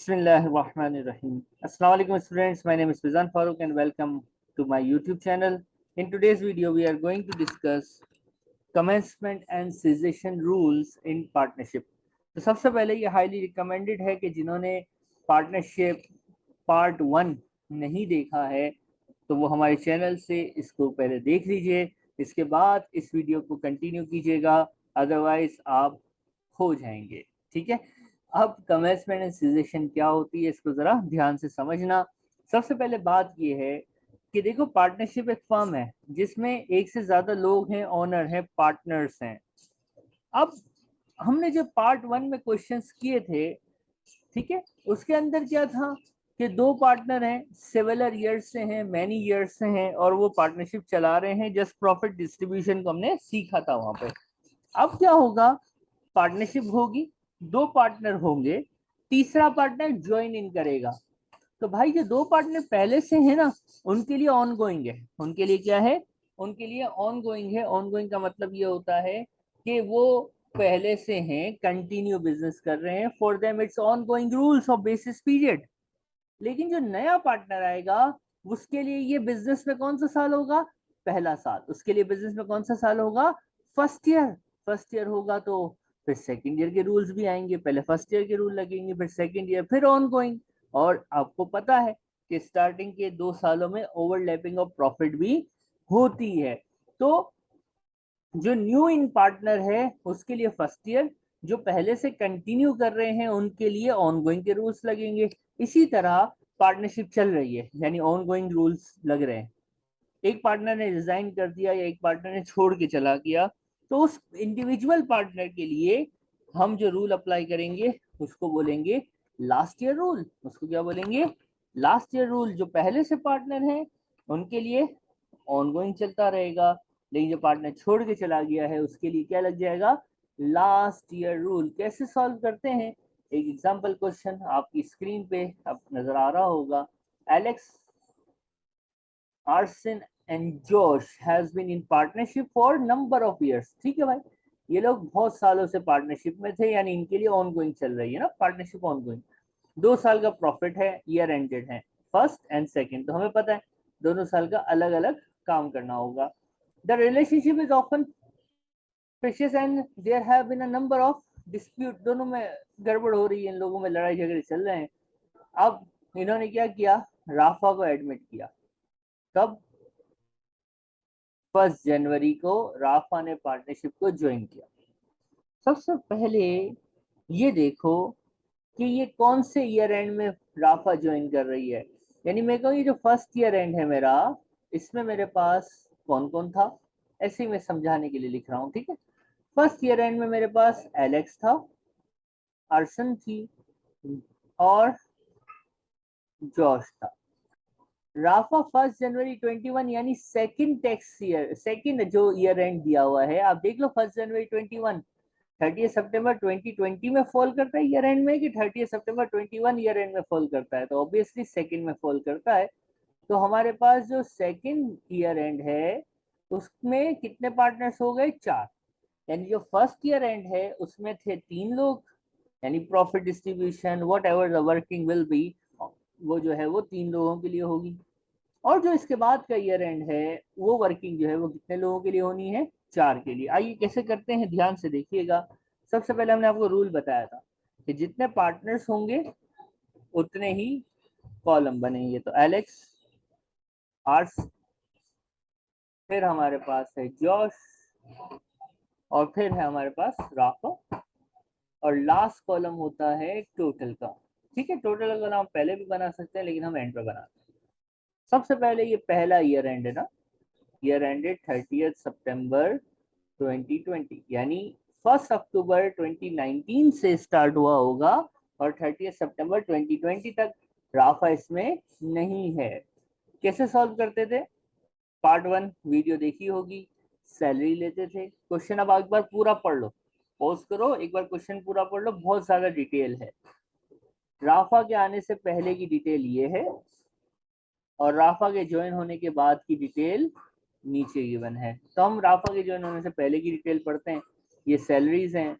Bismillahirrahmanirrahim. Assalamu alaikum students. My name is Fizan Farooq and welcome to my YouTube channel. In today's video, we are going to discuss commencement and cessation rules in partnership. तो सबसे पहले ये highly recommended है कि जिन्होंने partnership part 1 नहीं देखा है तो वो हमारे चैनल से इसको पहले देख लीजिए, इसके बाद इस वीडियो को कंटिन्यू कीजिएगा, अदरवाइज आप खो जाएंगे। ठीक है, अब कमेंसमेंट एंड सीजेशन क्या होती है इसको जरा ध्यान से समझना। सबसे पहले बात ये है कि देखो, पार्टनरशिप एक फर्म है जिसमें एक से ज्यादा लोग हैं, ओनर हैं, पार्टनर्स हैं। अब हमने जो पार्ट 1 में क्वेश्चंस किए थे, ठीक है, उसके अंदर क्या था कि दो पार्टनर हैं, सेवरल ईयर्स से हैं, मैनी ईयर्स से हैं, और वो पार्टनरशिप चला रहे हैं। जस्ट प्रॉफिट डिस्ट्रीब्यूशन को हमने सीखा था वहां पे। अब क्या होगा, पार्टनरशिप होगी, दो पार्टनर होंगे, तीसरा पार्टनर ज्वाइन इन करेगा। तो भाई जो दो पार्टनर पहले से है ना, उनके लिए ऑन गोइंग है। उनके लिए क्या है? उनके लिए ऑन गोइंग है। ऑन गोइंग का मतलब ये होता है कि वो पहले से हैं, कंटिन्यू बिजनेस कर रहे हैं। For them it's on going rules of basis period. लेकिन जो नया पार्टनर आएगा उसके लिए ये बिजनेस में कौन सा साल होगा? पहला साल। उसके लिए बिजनेस में कौन सा साल होगा? First year. फर्स्ट ईयर होगा तो फिर सेकंड ईयर के रूल्स भी आएंगे। पहले फर्स्ट ईयर के रूल लगेंगे, फिर सेकंड ईयर, फिर ऑन गोइंग। और आपको पता है कि स्टार्टिंग के 2 सालों में ओवरलैपिंग ऑफ प्रॉफिट भी होती है। तो जो न्यू इन पार्टनर है उसके लिए फर्स्ट ईयर, जो पहले से कंटिन्यू कर रहे हैं उनके लिए ऑन गोइंग के रूल्स लगेंगे। इसी तरह पार्टनरशिप चल रही है, यानी ऑन गोइंग रूल्स लग रहे हैं। एक पार्टनर ने रिजाइन कर दिया या एक पार्टनर ने छोड़ के चला गया, तो उस इंडिविजुअल पार्टनर के लिए हम जो रूल अप्लाई करेंगे उसको बोलेंगे लास्ट ईयर रूल। उसको क्या बोलेंगे? Last year rule. जो पहले से पार्टनर हैं उनके लिए ऑनगोइंग चलता रहेगा, लेकिन जो पार्टनर छोड़ के चला गया है उसके लिए क्या लग जाएगा? Last year rule. कैसे सॉल्व करते हैं? एक एग्जांपल क्वेश्चन आपकी स्क्रीन पे अब नजर आ रहा होगा। Alex, Arson and Josh has been in partnership for number of years. ठीक है भाई, ये लोग बहुत सालों से पार्टनरशिप में थे, यानी इनके लिए ऑनगोइंग चल रही है ना पार्टनरशिप, ऑनगोइंग। 2 साल का प्रॉफिट है, ईयर एंडेड है, फर्स्ट एंड सेकंड, तो हमें पता है दोनों साल का अलग अलग काम करना होगा। The relationship is often precious and there have been a number of dispute. दोनों में गड़बड़ हो रही है, इन लोगों में लड़ाई झगड़े चल रहे हैं। अब इन्होंने क्या किया? राफा को एडमिट किया। कब? 1 जनवरी को राफा ने पार्टनरशिप को ज्वाइन किया। सबसे पहले ये देखो कि ये कौन से ईयर एंड में राफा ज्वाइन कर रही है। यानी मैं कहूँ ये जो फर्स्ट ईयर एंड है मेरा, इसमें मेरे पास कौन कौन था, ऐसे ही मैं समझाने के लिए लिख रहा हूँ। ठीक है, फर्स्ट ईयर एंड में मेरे पास एलेक्स था, अर्सन थी, और जॉश था। राफा 1 जनवरी 21 यानी सेकंड टैक्स ईयर, सेकंड जो ईयर एंड दिया हुआ है, आप देख लो 1 जनवरी 21 30 सितंबर 2020 में फॉल करता है ईयर एंड में, कि 30 सितंबर 21 ईयर एंड में फॉल करता है? तो ऑब्वियसली सेकंड में फॉल करता है। तो हमारे पास जो सेकंड ईयर एंड है उसमें कितने पार्टनर्स हो गए? 4। यानी जो फर्स्ट ईयर एंड है उसमें थे 3 लोग, यानी profit distribution what ever the working will be, वो जो है वो 3 लोगों के लिए होगी। और जो इसके बाद का ईयर एंड है वो वर्किंग जो है वो कितने लोगों के लिए होनी है? 4 के लिए। आइए कैसे करते हैं, ध्यान से देखिएगा। सबसे पहले हमने आपको रूल बताया था कि जितने पार्टनर्स होंगे उतने ही कॉलम बनेंगे। तो एलेक्स, आर्स, फिर हमारे पास है जॉश, और फिर है हमारे पास राफा, और लास्ट कॉलम होता है टोटल का। ठीक है, टोटल का नाम पहले भी बना सकते हैं लेकिन हम एंड पे बनाते हैं। सबसे पहले ये पहला ईयर एंड है ना, ईयर एंडेड 30 सितंबर 2020, यानी 1 अक्टूबर 2019 से स्टार्ट हुआ होगा और 30 सितंबर 2020 तक राफा इसमें नहीं है। कैसे सॉल्व करते थे? पार्ट 1 वीडियो देखी होगी, सैलरी लेते थे। क्वेश्चन अब एक बार पूरा पढ़ लो, पॉज करो, एक बार क्वेश्चन पूरा पढ़ लो, बहुत ज्यादा डिटेल है। राफा के आने से पहले की डिटेल ये है, और राफा के ज्वाइन होने के बाद की डिटेल नीचे गिवन है। तो हम राफा के ज्वाइन होने से पहले की डिटेल पढ़ते हैं। ये सैलरीज हैं,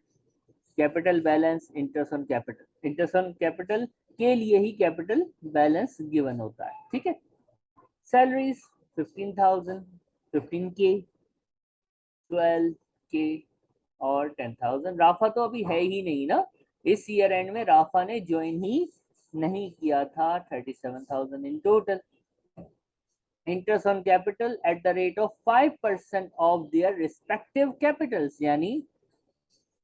capital balance, interest on capital, interest on capital के लिए ही कैपिटल बैलेंस गिवन होता है, ठीक है। सैलरीज 15,000, 15K, 12K और 10,000। राफा तो अभी है ही नहीं ना, इस ईयर एंड में राफा ने ज्वाइन ही नहीं किया था। 37,000 in total. Interest on capital eight the rate of 5% of their respective Capitals, यानी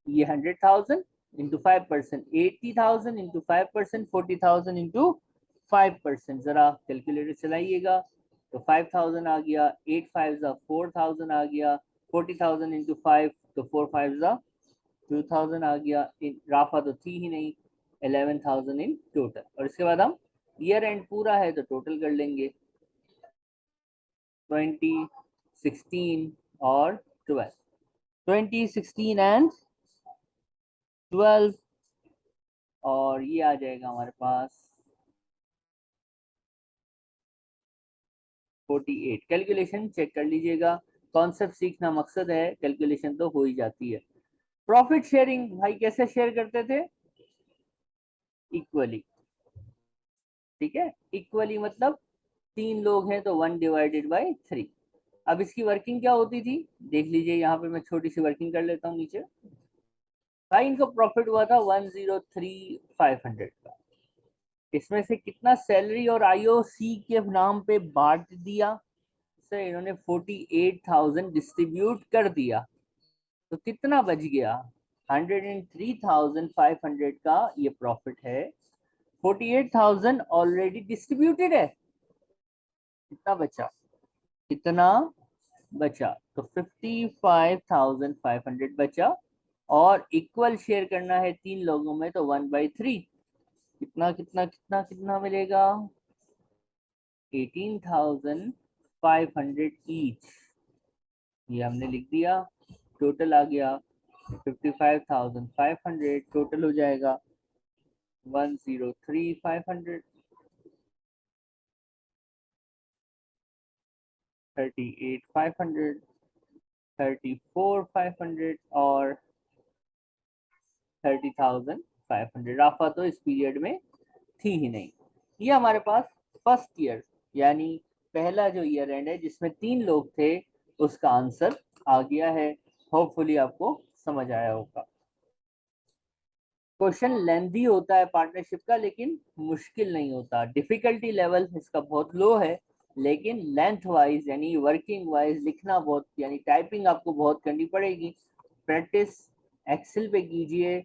ये 100,000 इंटू 5%, 80,000 इंटू 5%, 40,000 इंटू 5%। जरा कैलकुलेटर चलाइएगा तो 5,000 आ गया, 8 5 4,000 आ गया, 40,000 इंटू 5 तो 4 5 2,000 आ गया। राफा तो थी ही नहीं। 11,000 इन टोटल। और इसके बाद हम ईयर एंड पूरा है तो टोटल कर लेंगे। 20, 16 और 12, 20, 16 एंड 12, और ये आ जाएगा हमारे पास 48। कैलकुलेशन चेक कर लीजिएगा, कॉन्सेप्ट सीखना मकसद है, कैलकुलेशन तो हो ही जाती है। प्रॉफिट शेयरिंग भाई कैसे शेयर करते थे? इक्वली, ठीक है। इक्वली मतलब 3 लोग हैं तो 1 डिवाइडेड बाई 3। अब इसकी वर्किंग क्या होती थी देख लीजिए, यहाँ पे मैं छोटी सी वर्किंग कर लेता हूँ नीचे। भाई इनको प्रॉफिट हुआ था 103,500 का। इसमें से कितना सैलरी और आईओसी के नाम पे बांट दिया, से इन्होंने 48,000 डिस्ट्रीब्यूट कर दिया, तो कितना बच गया? 103,500 का ये प्रॉफिट है। 48,000 ऑलरेडी डिस्ट्रीब्यूटेड है, कितना बचा? कितना बचा? तो 55,500 बचा, और इक्वल शेयर करना है 3 लोगों में तो 1/3। कितना कितना कितना कितना मिलेगा? 18,500 ईच। ये हमने लिख दिया। टोटल आ गया 55,500, टोटल हो जाएगा 103,500, 38,500, 34,500 और 30,500। राफा तो इस पीरियड में थी ही नहीं। ये हमारे पास फर्स्ट ईयर यानी पहला जो ईयर एंड है जिसमें 3 लोग थे, उसका आंसर आ गया है। होपफुली आपको समझ आया होगा। क्वेश्चन लेंथी होता है पार्टनरशिप का, लेकिन मुश्किल नहीं होता। डिफिकल्टी लेवल इसका बहुत लो है, लेकिन लेंथ वाइज यानी वर्किंग वाइज लिखना बहुत, यानी टाइपिंग आपको बहुत करनी पड़ेगी। प्रैक्टिस एक्सेल पे कीजिए,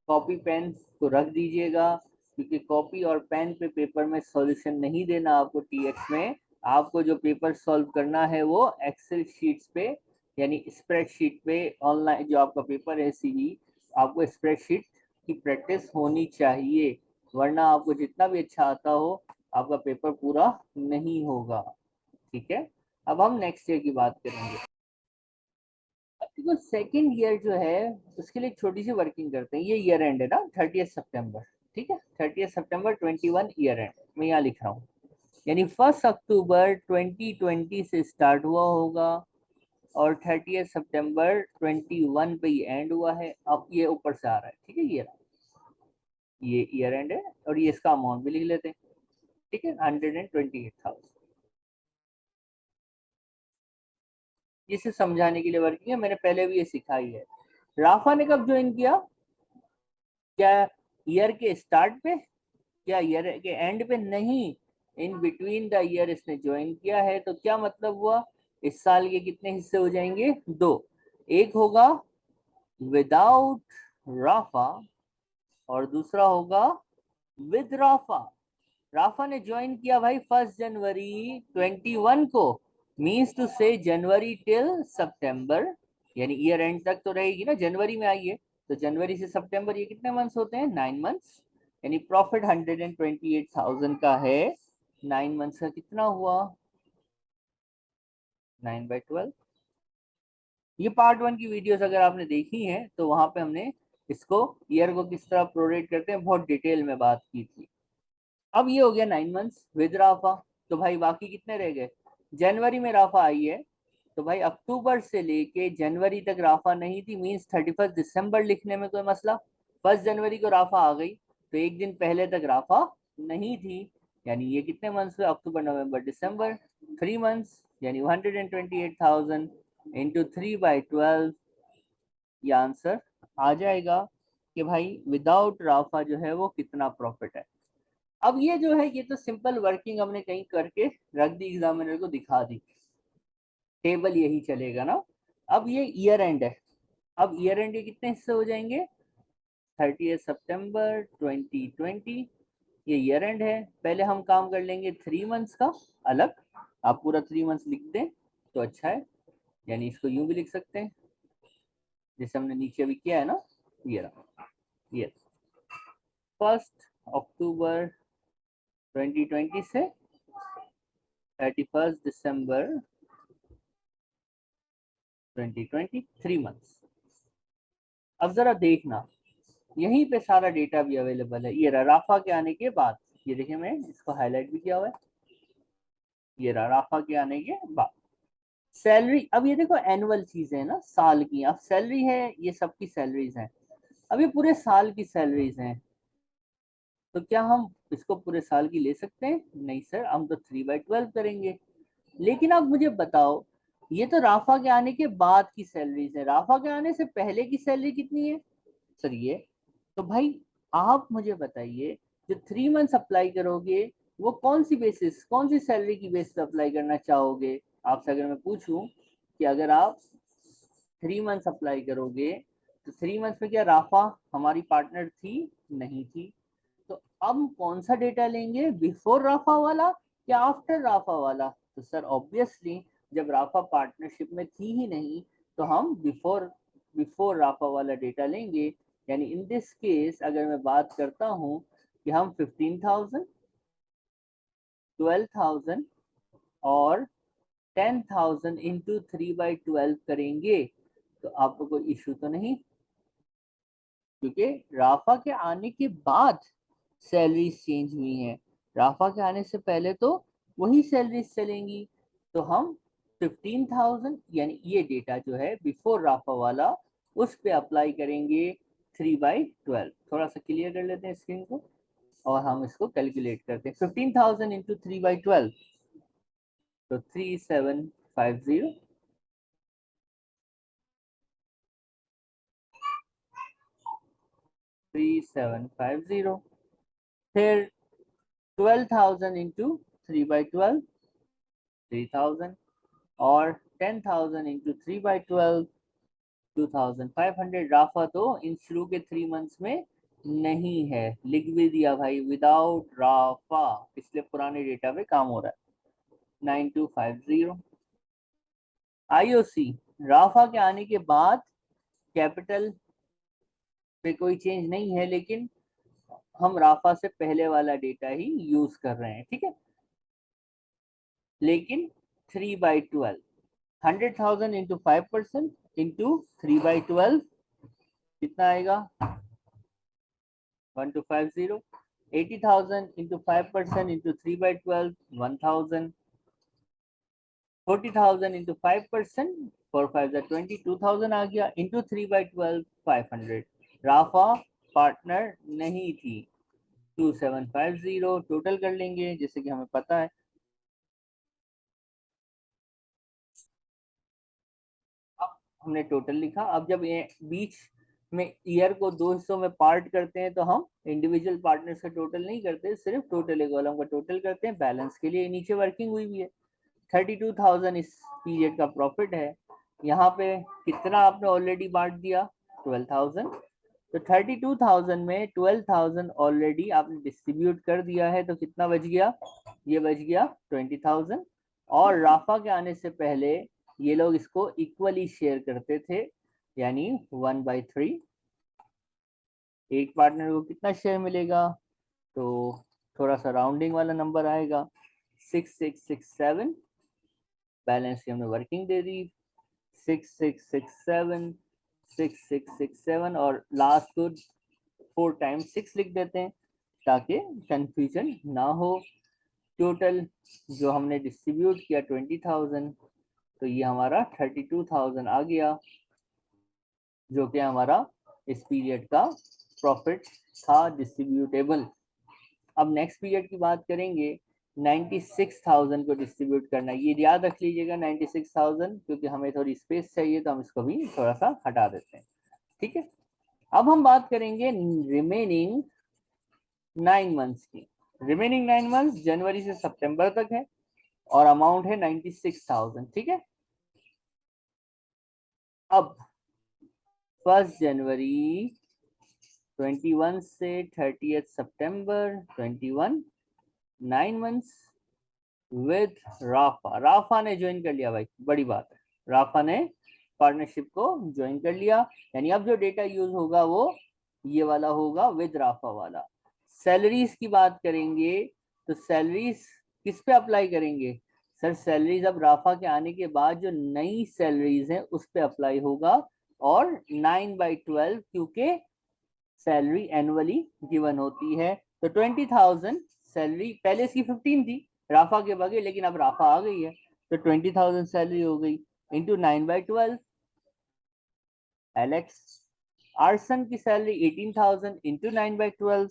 कॉपी पेन को रख दीजिएगा, क्योंकि कॉपी और पेन पे पेपर में सॉल्यूशन नहीं देना आपको। टीएक्स में आपको जो पेपर सॉल्व करना है वो एक्सेल शीट्स पे यानी स्प्रेडशीट पे, ऑनलाइन जो आपका पेपर है सीवी, आपको स्प्रेडशीट की प्रैक्टिस होनी चाहिए, वरना आपको जितना भी अच्छा आता हो आपका पेपर पूरा नहीं होगा, ठीक है। अब हम नेक्स्ट ईयर की बात करेंगे। देखो सेकेंड ईयर जो है उसके लिए छोटी सी वर्किंग करते हैं। ये ईयर एंड है ना, 30 सितंबर, ठीक है। 30 सितंबर 21 ईयर एंड मैं यहाँ लिख रहा हूँ, यानी 1 अक्टूबर 2020 से स्टार्ट हुआ होगा और 30 सितंबर 21 पे ये एंड हुआ है। अब ये ऊपर से आ रहा है, ठीक है। ये ईयर एंड है और ये इसका अमाउंट भी लिख लेते हैं, ठीक है। 128,000। इसे समझाने के लिए वर्किंग है, मैंने पहले भी ये सिखाई है। राफा ने कब ज्वाइन किया? क्या ईयर के स्टार्ट पे, क्या ईयर के एंड पे? नहीं, इन बिटवीन द ईयर इसने ज्वाइन किया है। तो क्या मतलब हुआ, इस साल के कितने हिस्से हो जाएंगे? 2। एक होगा विदाउट राफा और दूसरा होगा विद राफा। राफा ने ज्वाइन किया भाई 1 जनवरी 21 को, मीन्स टू से जनवरी टिल सितंबर, यानी ईयर एंड तक तो रहेगी ना। जनवरी में आई है तो जनवरी से सितंबर, ये कितने मंथ्स होते हैं? 9 मंथ्स। यानी प्रॉफिट 128,000 का है। 9 मंथ्स का कितना हुआ? 9/12। ये पार्ट 1 की वीडियोस अगर आपने देखी है तो वहां पे हमने इसको ईयर को किस तरह प्रोरेट करते हैं बहुत डिटेल में बात की थी। अब ये हो गया 9 मंथ्स विद राफा। तो भाई बाकी कितने रह गए? जनवरी में राफा आई है तो भाई अक्टूबर से लेके जनवरी तक राफा नहीं थी, मींस 31 दिसंबर लिखने में कोई मसला? 1 जनवरी को राफा आ गई तो एक दिन पहले तक राफा नहीं थी, यानी ये कितने मंथ्स हुए, अक्टूबर नवंबर दिसंबर, 3 मंथ्स, यानी 128,000 इंटू 3/12, ये आंसर आ जाएगा कि भाई विदाउट राफा जो है वो कितना प्रॉफिट है। अब ये जो है ये तो सिंपल वर्किंग हमने कहीं करके रख दी, एग्जामिनर को दिखा दी, टेबल यही चलेगा ना। अब ये ईयर एंड है, अब ईयर एंड के कितने हिस्से हो जाएंगे, 30 सितंबर 2020 ये ईयर एंड है। पहले हम काम कर लेंगे 3 मंथ्स का अलग, आप पूरा 3 मंथ्स लिख दें तो अच्छा है, यानी इसको यूं भी लिख सकते हैं जैसे हमने नीचे अभी किया है ना, ये 1 अक्टूबर 2020 से 31 दिसंबर 2020, 3 मंथ्स। अब जरा देखना यहीं पे सारा डेटा भी अवेलेबल है, ये राफा के आने के बाद, ये देखिए मैं इसको हाईलाइट भी किया हुआ है, ये राफा के आने के बाद सैलरी। अब ये देखो एनुअल चीजें है ना, साल की, अब सैलरी है, ये सबकी सैलरीज हैं, अब ये पूरे साल की सैलरीज हैं, तो क्या हम इसको पूरे साल की ले सकते हैं, नहीं सर, हम तो 3/12 करेंगे। लेकिन अब मुझे बताओ, ये तो राफा के आने के बाद की सैलरीज है, राफा के आने से पहले की सैलरी कितनी है सर ये, तो भाई आप मुझे बताइए जो 3 मंथ्स अप्लाई करोगे वो कौन सी बेसिस, कौन सी सैलरी की बेस पे अप्लाई करना चाहोगे। आपसे अगर मैं पूछूं कि अगर आप 3 मंथ्स अप्लाई करोगे तो 3 मंथ्स में क्या राफा हमारी पार्टनर थी, नहीं थी, तो अब कौन सा डेटा लेंगे, बिफोर राफा वाला या आफ्टर राफा वाला, तो सर ऑब्वियसली जब राफा पार्टनरशिप में थी ही नहीं तो हम बिफोर बिफोर राफा वाला डेटा लेंगे। यानी इन दिस केस अगर मैं बात करता हूं कि हम 15,000, 12,000 और 10,000 इंटू 3/12 करेंगे तो आपको कोई इशू तो नहीं, क्योंकि राफा के आने के बाद सैलरी चेंज हुई है, राफा के आने से पहले तो वही सैलरीज चलेंगी। तो हम 15,000 यानी ये डेटा जो है बिफोर राफा वाला उस पे अप्लाई करेंगे 3/12। थोड़ा सा क्लियर कर लेते हैं स्क्रीन को और हम इसको कैलकुलेट करते हैं। 15,000 इंटू 3/12 तो 3750, 3750, फिर 12,000 इंटू 3/12 3,000 और 10,000 इंटू 3/12 2,500। राफा तो इन शुरू के 3 मंथ्स में नहीं है, लिख भी दिया भाई विदाउट राफा, इसलिए पुराने डेटा पे काम हो रहा है। 9250 आईओसी, राफा के आने के बाद कैपिटल पे कोई चेंज नहीं है, लेकिन हम राफा से पहले वाला डेटा ही यूज कर रहे हैं, ठीक है। लेकिन 3/12 100,000 इंटू 5% इंटू 3/12 कितना आएगा, 1250। 80,000 इंटू 5% इंटू 3/12 1,000। 40,000 इंटू 5% 4 5 22,000 आ गया, इंटू 3/12 500। राफा पार्टनर नहीं थी, 2750 टोटल कर लेंगे जैसे कि हमें पता है। अब हमने टोटल लिखा, अब जब ये बीच में ईयर को 2 हिस्सों में पार्ट करते हैं तो हम इंडिविजुअल पार्टनर्स का टोटल नहीं करते, सिर्फ टोटल एक कॉलम का टोटल करते हैं, बैलेंस के लिए नीचे वर्किंग हुई भी है। 32,000 इस पीरियड का प्रॉफिट है, यहाँ पे कितना आपने ऑलरेडी बांट दिया, 12,000, तो 32,000 में 12,000 ऑलरेडी आपने डिस्ट्रीब्यूट कर दिया है, तो कितना बच गया, ये बच गया 20,000। और राफा के आने से पहले ये लोग इसको इक्वली शेयर करते थे, यानी 1/3। एक पार्टनर को कितना शेयर मिलेगा, तो थोड़ा सा राउंडिंग वाला नंबर आएगा, 6667, बैलेंस की हमने वर्किंग दे दी 6667 6667, और लास्ट को 4 टाइम्स 6 लिख देते हैं ताकि कंफ्यूजन ना हो। टोटल जो हमने डिस्ट्रीब्यूट किया 20,000, तो ये हमारा 32,000 आ गया, जो कि हमारा इस पीरियड का प्रॉफिट था डिस्ट्रीब्यूटेबल। अब नेक्स्ट पीरियड की बात करेंगे, 96,000 को डिस्ट्रीब्यूट करना, ये याद रख लीजिएगा 96,000, क्योंकि हमें थोड़ी स्पेस चाहिए तो हम इसको भी थोड़ा सा हटा देते हैं, ठीक है। अब हम बात करेंगे रिमेनिंग 9 मंथ्स की। रिमेनिंग 9 मंथ्स जनवरी से सितंबर तक है और अमाउंट है 96,000, ठीक है। अब 1 जनवरी 21 से 30 सितंबर 21, 9 मंथ्स विद राफा। राफा ने ज्वाइन कर लिया भाई, बड़ी बात है, राफा ने पार्टनरशिप को ज्वाइन कर लिया, यानी अब जो डेटा यूज होगा वो ये वाला होगा, विद राफा वाला। सैलरीज की बात करेंगे तो सैलरीज किस पे अप्लाई करेंगे सर? सैलरीज अब राफा के आने के बाद जो नई सैलरीज हैं उस पे अप्लाई होगा, और 9/12 क्योंकि सैलरी एनुअली गिवन होती है, तो 20,000 सैलरी, पहले इसकी 15 थी राफा के बगैर, लेकिन अब राफा आ गई है तो 20,000 सैलरी हो गई इंटू 9/12। एलेक्स आर्सन की सैलरी 18,000 इंटू 9/12,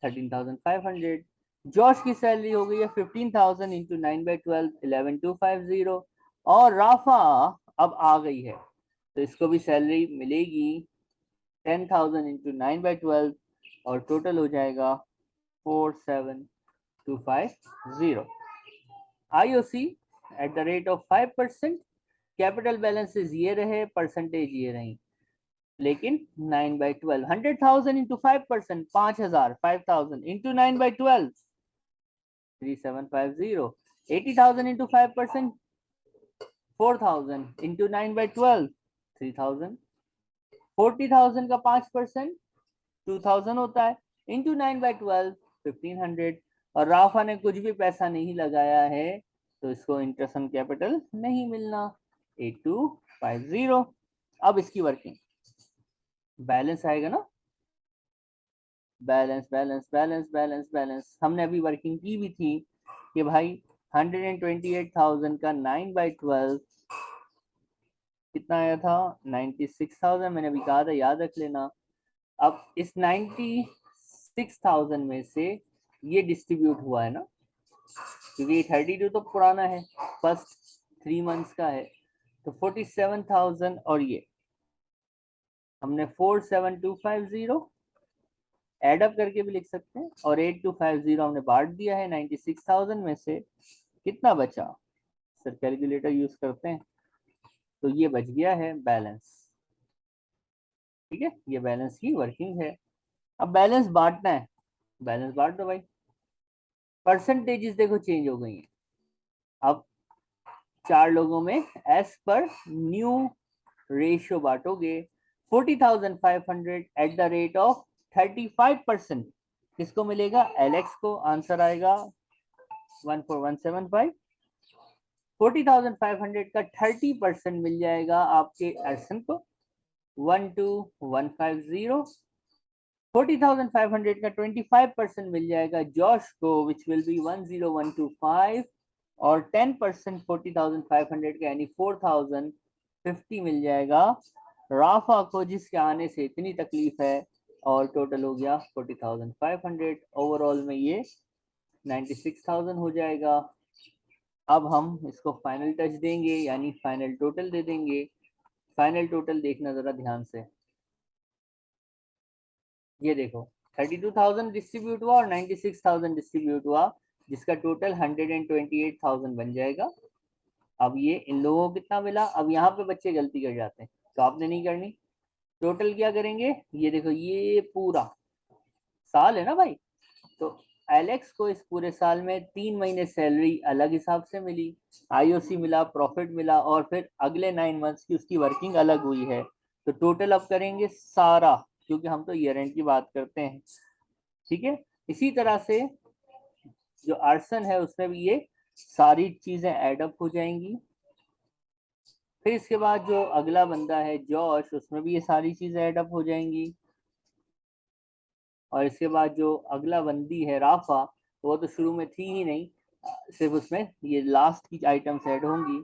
13,500। जॉश की सैलरी हो गई है 15,000 इंटू 9/12, 11,250। और राफा अब आ गई है तो इसको भी सैलरी मिलेगी 10,000 इंटू 9/12, और टोटल हो जाएगा 47,250। IOC eight the rate of 5%। Capital balances ये रहे, परसेंटेज ये रही, लेकिन 9/12, 100,000 इंटू 5%, 5,000, 5,000 इंटू 9/12, 3750। 80,000 into 5%, 4,000 into 9/12, 3,000। 40,000 का 5% 2,000 होता है, इंटू 9/12, 1,500। और राफा ने कुछ भी पैसा नहीं लगाया है तो इसको इंटरेस्ट ऑन कैपिटल नहीं मिलना, 8250। अब इसकी वर्किंग बैलेंस आएगा ना, balance balance balance balance balance, हमने अभी वर्किंग की भी थी कि भाई 128,000 का 9/12 कितना आया था, 96,000, मैंने अभी कहा था याद रख लेना। अब इस 96,000 में से ये डिस्ट्रीब्यूट हुआ है ना, क्योंकि ये 32 तो पुराना है, फर्स्ट 3 मंथ्स का है, तो 47,000, और ये हमने 47,250 एड अप करके भी लिख सकते हैं, और 8250 हमने बांट दिया है 96,000 में से, कितना बचा सर? कैलकुलेटर यूज करते हैं, तो ये बच गया है बैलेंस, ठीक है, ये बैलेंस की वर्किंग है। अब बैलेंस बांटना है, बैलेंस बांट दो भाई। परसेंटेजेस देखो चेंज हो गई हैं, अब 4 लोगों में एस पर न्यू रेशियो बांटोगे, 40,500 एट द रेट ऑफ 35%, किसको मिलेगा? एलेक्स को। आंसर आएगा 14175। 40,500 का 30% मिल जाएगा आपके अर्सन को, 12150। 40,500 का 25% मिल जाएगा जॉश को, विच विल बी 10125। और 10% 40,500 का यानी 4,050 मिल जाएगा राफा को, जिसके आने से इतनी तकलीफ है, और टोटल हो गया 40,500। ओवरऑल में ये 96,000 हो जाएगा। अब हम इसको फाइनल टच देंगे, यानी फाइनल टोटल दे देंगे। फाइनल टोटल देखना जरा ध्यान से, ये देखो 32,000 डिस्ट्रीब्यूट हुआ और 96,000 डिस्ट्रीब्यूट हुआ, जिसका टोटल 128,000 बन जाएगा। अब ये इन लोगों को कितना मिला? अब यहाँ पे बच्चे गलती कर जाते हैं, तो आपने नहीं करनी। टोटल क्या करेंगे? ये देखो, ये पूरा साल है ना भाई, तो एलेक्स को इस पूरे साल में 3 महीने सैलरी अलग हिसाब से मिली, आईओसी मिला, प्रॉफिट मिला, और फिर अगले 9 मंथ्स की उसकी वर्किंग अलग हुई है। तो टोटल अब करेंगे सारा, क्योंकि हम तो ईयर एंड की बात करते हैं, ठीक है। इसी तरह से जो आर्सन है उसमें भी ये सारी चीजें एडअप हो जाएंगी। फिर इसके बाद जो अगला बंदा है जॉश, उसमें भी ये सारी चीजें एडअप हो जाएंगी। और इसके बाद जो अगला बंदी है राफा, वो तो शुरू में थी ही नहीं, सिर्फ उसमें ये लास्ट की आइटम्स ऐड होंगी,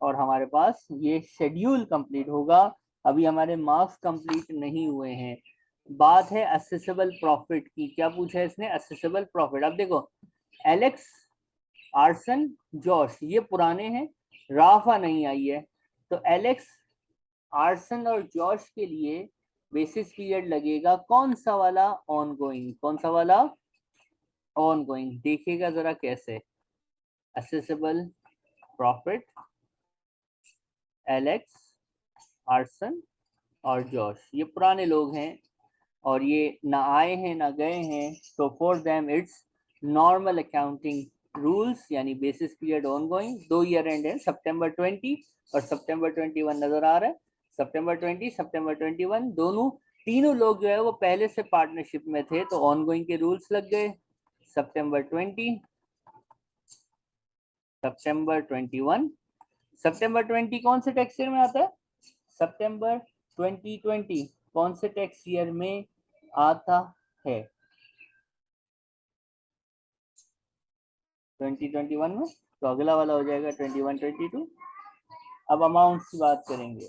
और हमारे पास ये शेड्यूल कंप्लीट होगा अभी हमारे मार्क्स कंप्लीट नहीं हुए हैं। बात है असेसेबल प्रॉफिट की। क्या पूछा है इसने? Accessible profit. अब देखो, एलेक्स, आर्सन, जॉश ये पुराने हैं, राफा नहीं आई है, तो एलेक्स, आर्सन और जॉश के लिए बेसिस पीरियड लगेगा कौन सा वाला? ऑनगोइंग। कौन सा वाला? ऑनगोइंग। देखिएगा जरा कैसे। असेसेबल प्रॉफिट, एलेक्स, आर्सन और जॉश ये पुराने लोग हैं और ये ना आए हैं ना गए हैं, तो for them it's normal accounting rules, यानी basis period ongoing. 2 year end है, सितंबर 20 और सितंबर 21 नजर आ रहा है। सितंबर 20, सितंबर 21 दोनों, तीनों लोग जो है वो पहले से पार्टनरशिप में थे, तो ऑनगोइंग के रूल्स लग गए। सितंबर 20, सितंबर 21। सितंबर 20 कौन से टैक्स ईयर में आता है? सितंबर 2020 कौन से टैक्स ईयर में आता है? 2021 में, तो अगला वाला हो जाएगा 21-22। अब अमाउंट्स की बात करेंगे।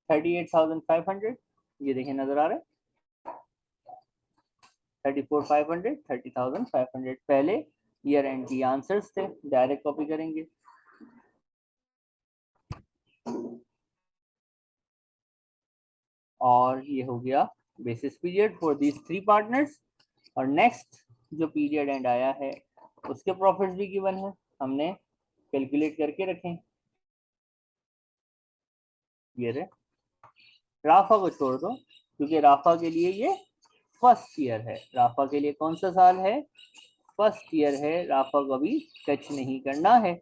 38,500 ये देखें नजर आ रहा है। 34,500, 30,500 पहले ईयर एंड की आंसर्स थे, डायरेक्ट कॉपी करेंगे। और ये हो गया basis period for these 3 partners. और नेक्स्ट जो पीरियड एंड आया है उसके प्रॉफिट्स भी गिवन है, हमने कैलकुलेट करके रखें। ये रहे, राफा को छोड़ दो क्योंकि राफा के लिए ये फर्स्ट ईयर है। राफा के लिए कौन सा साल है? फर्स्ट ईयर है। राफा को अभी टच नहीं करना है।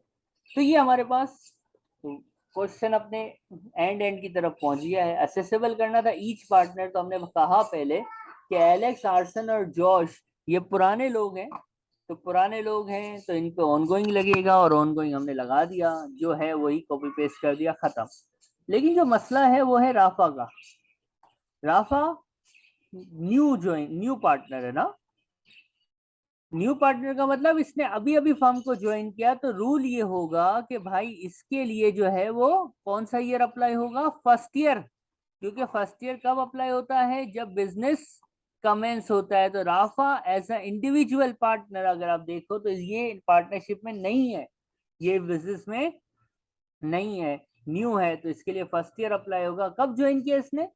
तो ये हमारे पास क्वेश्चन अपने एंड की तरफ पहुंच गया है। असेसेबल करना था ईच पार्टनर, तो हमने कहा पहले कि एलेक्स, आर्सन और जॉश ये पुराने लोग हैं, तो पुराने लोग हैं तो इन पे ऑनगोइंग लगेगा, और ऑनगोइंग हमने लगा दिया, जो है वही कॉपी पेस्ट कर दिया, खत्म। लेकिन जो मसला है वो है राफा का। राफा न्यू पार्टनर है ना। न्यू पार्टनर का मतलब इसने अभी अभी फर्म को ज्वाइन किया, तो रूल ये होगा कि भाई इसके लिए जो है वो कौन सा ईयर अप्लाई होगा? First year. क्योंकि फर्स्ट ईयर कब अप्लाई होता है? जब बिजनेस कमेंस होता है। तो Rafa as a individual partner अगर आप देखो तो ये पार्टनरशिप में नहीं है, ये बिजनेस में नहीं है, न्यू है, तो इसके लिए फर्स्ट ईयर अप्लाई होगा। कब ज्वाइन किया इसने?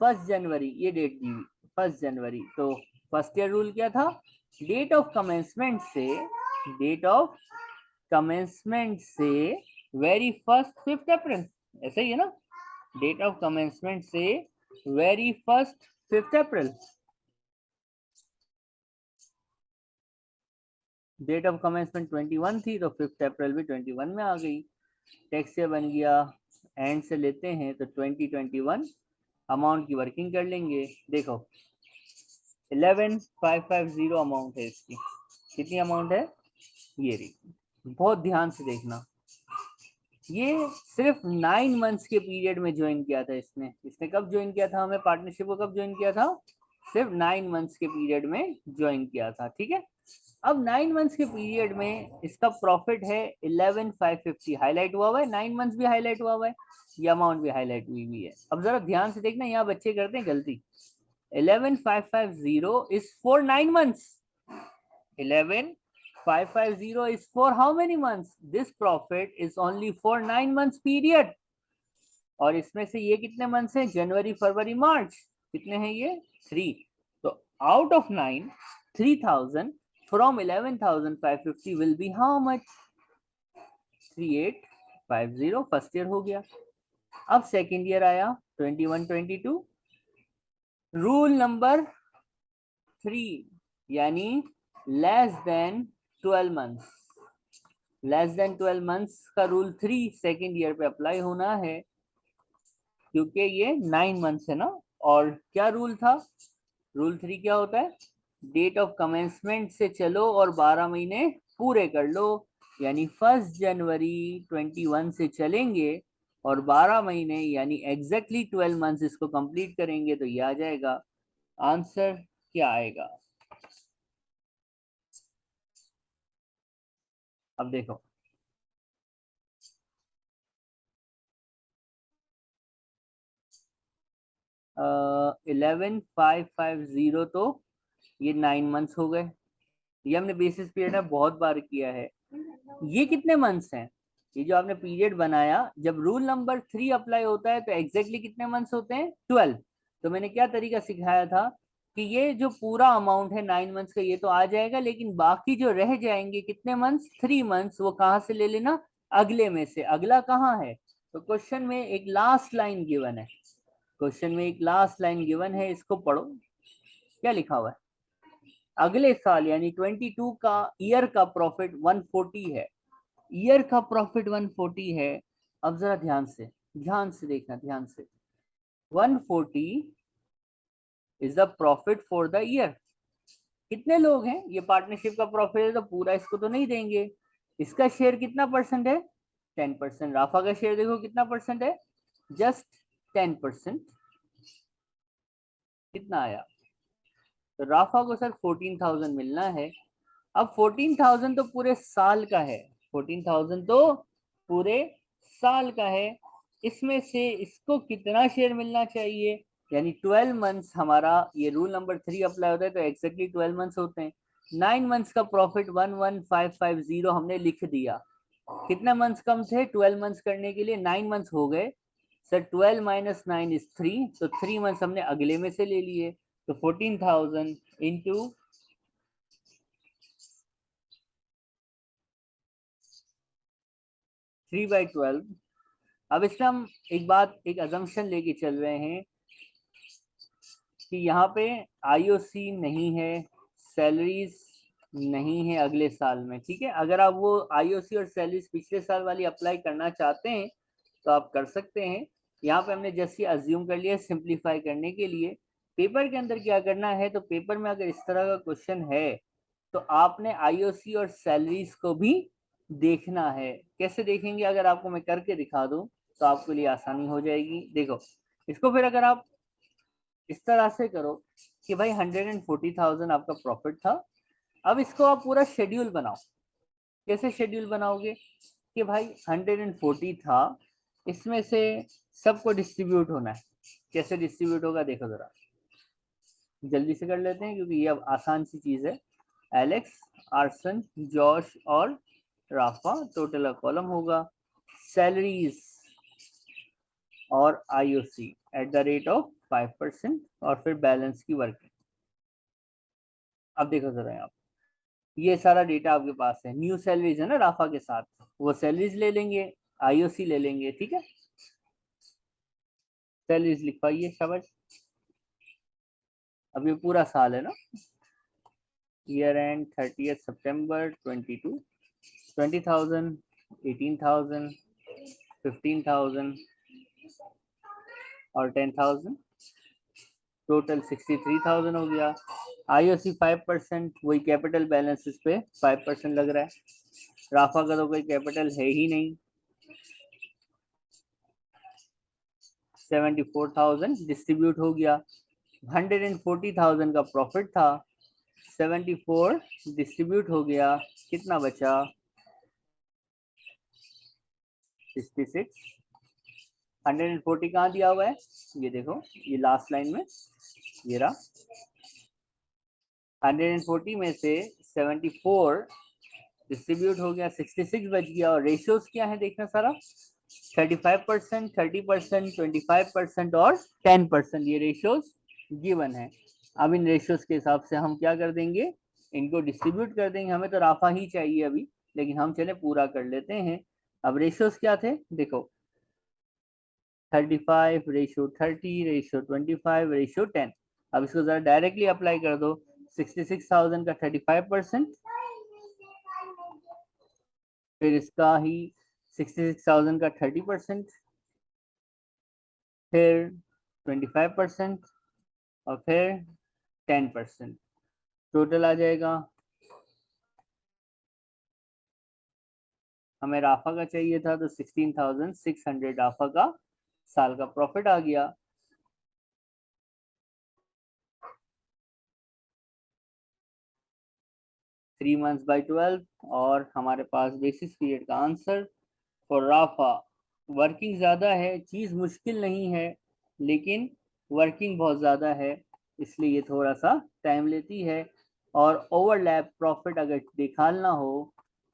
1 जनवरी, ये डेट दी हुई 1 जनवरी। तो फर्स्ट ईयर रूल क्या था? डेट ऑफ कमेंसमेंट से, डेट ऑफ कमेंसमेंट से वेरी फर्स्ट 5 अप्रैल, ऐसा ही है ना? डेट ऑफ कमेंसमेंट से वेरी फर्स्ट 5 अप्रैल। डेट ऑफ कमेंसमेंट 21 थी, तो 5 अप्रैल भी 21 में आ गई। टैक्स से बन गया, एंड से लेते हैं तो 2021। अमाउंट की वर्किंग कर लेंगे। देखो 11,550 अमाउंट है इसकी। कितनी अमाउंट है? ये रही, बहुत ध्यान से देखना। ये सिर्फ 9 मंथ्स के पीरियड में ज्वाइन किया था इसने। इसने कब ज्वाइन किया था? हमें पार्टनरशिप को कब ज्वाइन किया था? सिर्फ 9 मंथ्स के पीरियड में ज्वाइन किया था, ठीक है। अब 9 मंथ्स के पीरियड में इसका प्रॉफिट है 11,550, हाईलाइट हुआ हुआ है, 9 मंथ्स भी हाईलाइट हुआ हुआ है, ये अमाउंट भी हाईलाइट हुई हुई है। अब जरा ध्यान से देखना, यहाँ बच्चे करते हैं गलती। 11,550 is for 9 months. 11,550 is for how many months? This profit is only for 9 months period. और इसमें से ये कितने मंथ्स हैं? जनवरी, फरवरी, मार्च। कितने हैं ये? 3। तो out of 9, 3,000 from 11,550 will be how much? 3,850 first year हो गया। अब सेकेंड ईयर आया 21-22। रूल नंबर 3, यानी less than 12 months. Less than 12 months का रूल 3 सेकेंड ईयर पे अप्लाई होना है, क्योंकि ये 9 मंथ्स है ना। और क्या रूल था? रूल 3 क्या होता है? डेट ऑफ कमेंसमेंट से चलो और 12 महीने पूरे कर लो, यानी 1 जनवरी 21 से चलेंगे और 12 महीने यानी एग्जैक्टली 12 मंथ्स इसको कंप्लीट करेंगे, तो ये आ जाएगा। आंसर क्या आएगा? अब देखो, 11,550 तो ये 9 मंथ्स हो गए। ये हमने बेसिस पीरियड में बहुत बार किया है। ये कितने मंथ्स हैं? ये जो आपने पीरियड बनाया, जब रूल नंबर 3 अप्लाई होता है तो एग्जैक्टली कितने मंथ्स होते हैं? 12। तो मैंने क्या तरीका सिखाया था कि ये जो पूरा अमाउंट है 9 मंथ्स का ये तो आ जाएगा, लेकिन बाकी जो रह जाएंगे कितने मंथ्स? 3 मंथ्स। वो कहाँ से ले लेना? अगले में से। अगला कहाँ है? तो क्वेश्चन में एक लास्ट लाइन गिवन है। क्वेश्चन में एक लास्ट लाइन गिवन है, इसको पढ़ो। क्या लिखा हुआ है? अगले साल यानी 22 का ईयर का प्रॉफिट 140 है। ईयर का प्रॉफिट 140 है। अब जरा ध्यान से देखना, ध्यान से। 140 is the profit for the year. कितने लोग हैं? ये पार्टनरशिप का प्रॉफिट है तो पूरा इसको तो नहीं देंगे। इसका शेयर कितना परसेंट है? 10%। राफा का शेयर देखो कितना परसेंट है? जस्ट 10%। कितना आया? तो राफा को सर 14,000 मिलना है। अब 14,000 तो पूरे साल का है। 14,000 तो पूरे साल का है। इसमें से इसको कितना शेयर मिलना चाहिए? यानी 12 मंथ्स। हमारा ये रूल नंबर 3 अप्लाई होता है तो एक्जैक्टली 12 मंथ्स होते हैं। 9 मंथ्स का प्रॉफिट 11,550 हमने लिख दिया। कितने मंथ्स कम थे 12 मंथ्स करने के लिए? 9 मंथ्स हो गए सर। 12 माइनस 9 इज 3, तो 3 मंथ्स हमने अगले में से ले लिए। तो 14,000 इंटू 3/12। अब इसमें हम एक अजम्पशन लेके चल रहे हैं कि यहाँ पे आईओसी नहीं है, सैलरीज नहीं है अगले साल में। ठीक है, अगर आप वो आईओसी और सैलरीज पिछले साल वाली अप्लाई करना चाहते हैं तो आप कर सकते हैं। यहाँ पे हमने जैसे अज्यूम कर लिया सिंप्लीफाई करने के लिए। पेपर के अंदर क्या करना है, तो पेपर में अगर इस तरह का क्वेश्चन है तो आपने आईओसी और सैलरीज को भी देखना है। कैसे देखेंगे? अगर आपको मैं करके दिखा दूं तो आपके लिए आसानी हो जाएगी। देखो, इसको फिर अगर आप इस तरह से करो कि भाई 140,000 आपका प्रॉफिट था। अब इसको आप पूरा शेड्यूल बनाओ। कैसे शेड्यूल बनाओगे कि भाई 140 था, इसमें से सबको डिस्ट्रीब्यूट होना है। कैसे डिस्ट्रीब्यूट होगा देखो जरा, जल्दी से कर लेते हैं क्योंकि ये अब आसान सी चीज है। एलेक्स, आर्सन, जॉश और राफा, टोटल का कॉलम होगा सैलरीज और IOC eight the rate of 5% और फिर बैलेंस की वर्किंग। अब देखो जरा यहाँ, ये सारा डेटा आपके पास है। न्यू सैलरीज है ना राफा के साथ, वो सैलरीज ले लेंगे, आईओसी ले लेंगे। ठीक है, सैलरीज लिख पाइए, शाबाश। अब ये पूरा साल है ना, ईयर एंड 30 सितंबर 22। 20,000, 18,000, 15,000 और 10,000, टोटल 63,000 हो गया। आईओसी 5%, वही कैपिटल बैलेंस इस पे 5% लग रहा है। राफा का तो कोई कैपिटल है ही नहीं। 74,000 डिस्ट्रीब्यूट हो गया। 140,000 का प्रॉफिट था, 74 डिस्ट्रीब्यूट हो गया, कितना बचा? 66। 140 कहाँ दिया हुआ है? ये देखो, ये लास्ट लाइन में ये रहा। 140 में से 74 डिस्ट्रीब्यूट हो गया, 66 बच गया। और रेशियोज क्या है देखना सारा, 35%, 30%, 25% और 10%। ये रेशियोज गिवन है। अब इन रेशियोज के हिसाब से हम क्या कर देंगे, इनको डिस्ट्रीब्यूट कर देंगे। हमें तो राफा ही चाहिए अभी, लेकिन हम चले पूरा कर लेते हैं। अब रेशियोज क्या थे देखो, 35 रेशियो 30 रेशियो 25 रेशियो 10। अब इसको जरा डायरेक्टली अप्लाई कर दो। 66,000 का 35%, फिर इसका ही 66,000 का 30%, फिर 25% और फिर 10%। टोटल आ जाएगा, हमें राफा का चाहिए था तो 16,600 राफा का साल का प्रॉफिट आ गया। थ्री मंथ्स बाई 12 और हमारे पास बेसिस पीरियड का आंसर फॉर राफा। वर्किंग ज़्यादा है, चीज़ मुश्किल नहीं है, लेकिन वर्किंग बहुत ज़्यादा है, इसलिए ये थोड़ा सा टाइम लेती है। और ओवरलैप प्रॉफिट अगर निकालना हो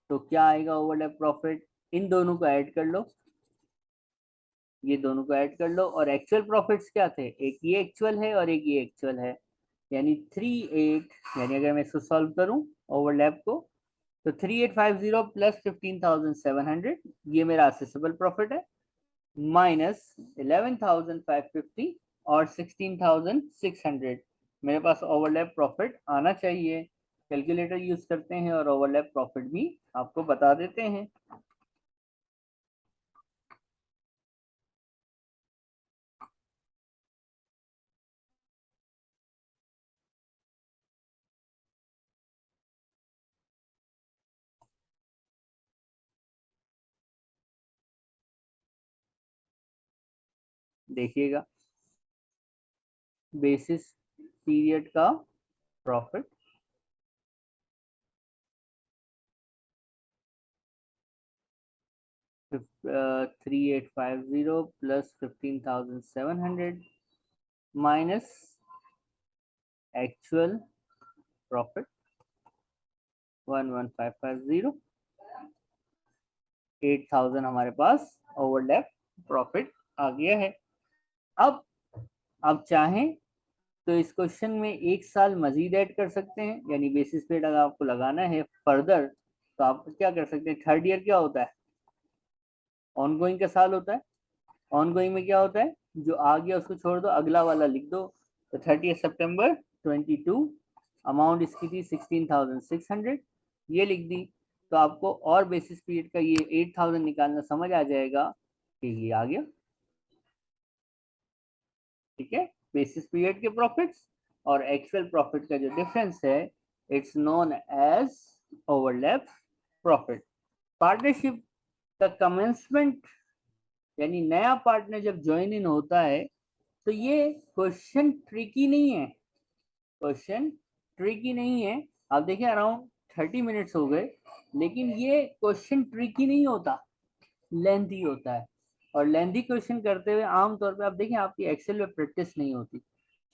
तो क्या आएगा ओवरलैप प्रॉफिट, इन दोनों को ऐड कर लो, ये दोनों को ऐड कर लो। और एक्चुअल प्रॉफिट्स क्या थे, एक ये एक्चुअल है और एक ये एक्चुअल है, यानी 38, यानी अगर मैं इसको सॉल्व करूं ओवरलैप को तो 3850 प्लस 15,700 ये मेरा असेसेबल प्रॉफिट है, माइनस 11,550 और 16,600 मेरे पास ओवरलैप प्रॉफिट आना चाहिए। कैलकुलेटर यूज करते हैं और ओवरलैप प्रॉफिट भी आपको बता देते हैं। देखिएगा, बेसिस पीरियड का profit 3850 plus 15,700 minus actual profit 11,550, 8,000 हमारे पास ओवरलैप प्रॉफिट आ गया है। अब आप चाहें तो इस क्वेश्चन में एक साल मजीद ऐड कर सकते हैं, यानी बेसिस पीरियड अगर आपको लगाना है फर्दर तो आप क्या कर सकते हैं, थर्ड ईयर क्या होता है, ऑनगोइंग का साल होता है। ऑनगोइंग में क्या होता है, जो आ गया उसको छोड़ दो, अगला वाला लिख दो। तो 30 सितंबर 22 अमाउंट इसकी थी 16,600, ये लिख दी। तो आपको और बेसिस पीरियड का ये 8,000 निकालना समझ आ जाएगा कि ये आ गया। ठीक है, बेसिस पीरियड के प्रॉफिट्स और एक्चुअल प्रॉफिट का जो डिफरेंस है it's known as overlap profit. Partnership का कमेंसमेंट, यानी नया पार्टनर जब ज्वाइन इन होता है तो ये क्वेश्चन ट्रिकी नहीं है, क्वेश्चन ट्रिकी नहीं है। आप देखिए अराउंड 30 मिनट्स हो गए, लेकिन ये क्वेश्चन ट्रिकी नहीं होता, लेंथी होता है। और लेंथी क्वेश्चन करते हुए आमतौर पे आप देखें आपकी एक्सेल में प्रैक्टिस नहीं होती।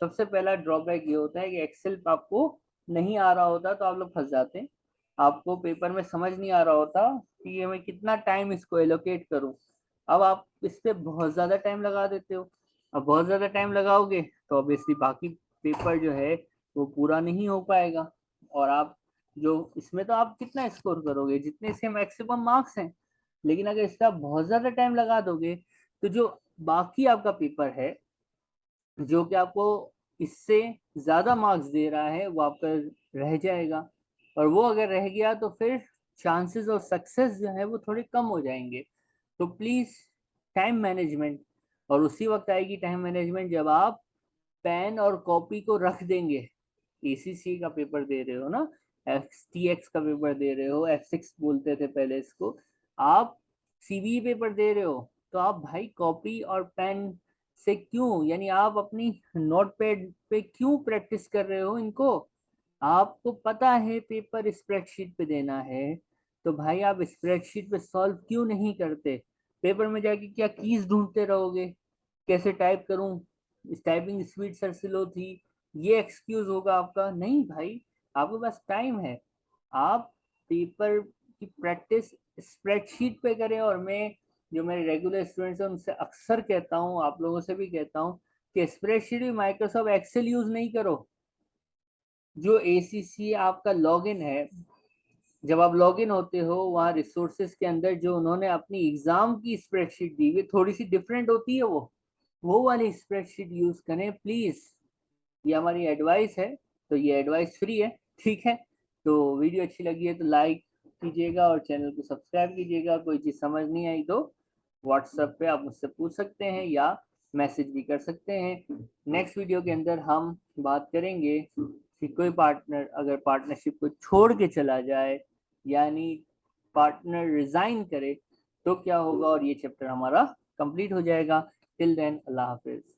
सबसे पहला ड्रॉबैक ये होता है कि एक्सेल आपको नहीं आ रहा होता तो आप लोग फंस जाते हैं। आपको पेपर में समझ नहीं आ रहा होता कि ये मैं कितना टाइम इसको एलोकेट करूं। अब आप इस पे बहुत ज़्यादा टाइम लगा देते हो। अब बहुत ज़्यादा टाइम लगाओगे तो ऑब्वियसली बाकी पेपर जो है वो पूरा नहीं हो पाएगा। और आप जो इसमें तो आप कितना स्कोर करोगे, जितने से मैक्सिमम मार्क्स हैं, लेकिन अगर इसका आप बहुत ज़्यादा टाइम लगा दोगे तो जो बाकी आपका पेपर है जो कि आपको इससे ज़्यादा मार्क्स दे रहा है वो आपका रह जाएगा। और वो अगर रह गया तो फिर चांसेस ऑफ सक्सेस जो है वो थोड़े कम हो जाएंगे। तो प्लीज़ टाइम मैनेजमेंट, और उसी वक्त आएगी टाइम मैनेजमेंट जब आप पेन और कॉपी को रख देंगे। एसीसी का पेपर दे रहे हो ना, एफटीएक्स का पेपर दे रहे हो, F6 बोलते थे पहले इसको, आप सीबीई पेपर दे रहे हो तो आप भाई कॉपी और पेन से क्यों, यानी आप अपनी नोट पैड पे क्यों प्रैक्टिस कर रहे हो इनको। आपको पता है पेपर स्प्रेडशीट पे देना है तो भाई आप स्प्रेडशीट पे सॉल्व क्यों नहीं करते। पेपर में जाके क्या कीज ढूंढते रहोगे, कैसे टाइप करूं, टाइपिंग स्पीड सर स्लो थी, ये एक्सक्यूज होगा आपका। नहीं भाई, आपके पास टाइम है, आप पेपर की प्रैक्टिस स्प्रेडशीट पे करें। और मैं जो मेरे रेगुलर स्टूडेंट्स हैं उनसे अक्सर कहता हूँ, आप लोगों से भी कहता हूँ कि स्प्रेडशीट भी माइक्रोसॉफ्ट एक्सेल यूज नहीं करो। जो एसीसी आपका लॉगिन है, जब आप लॉगिन होते हो वहाँ रिसोर्सेज के अंदर जो उन्होंने अपनी एग्जाम की स्प्रेडशीट दी हुई थोड़ी सी डिफरेंट होती है, वो वाली स्प्रेडशीट यूज करें प्लीज। ये हमारी एडवाइस है, तो ये एडवाइस फ्री है। ठीक है, तो वीडियो अच्छी लगी है तो लाइक कीजिएगा और चैनल को सब्सक्राइब कीजिएगा। कोई चीज़ समझ नहीं आई तो व्हाट्सएप पे आप मुझसे पूछ सकते हैं या मैसेज भी कर सकते हैं। नेक्स्ट वीडियो के अंदर हम बात करेंगे कि कोई पार्टनर अगर पार्टनरशिप को छोड़ के चला जाए, यानी पार्टनर रिजाइन करे, तो क्या होगा, और ये चैप्टर हमारा कंप्लीट हो जाएगा। टिल देन अल्लाह हाफिज।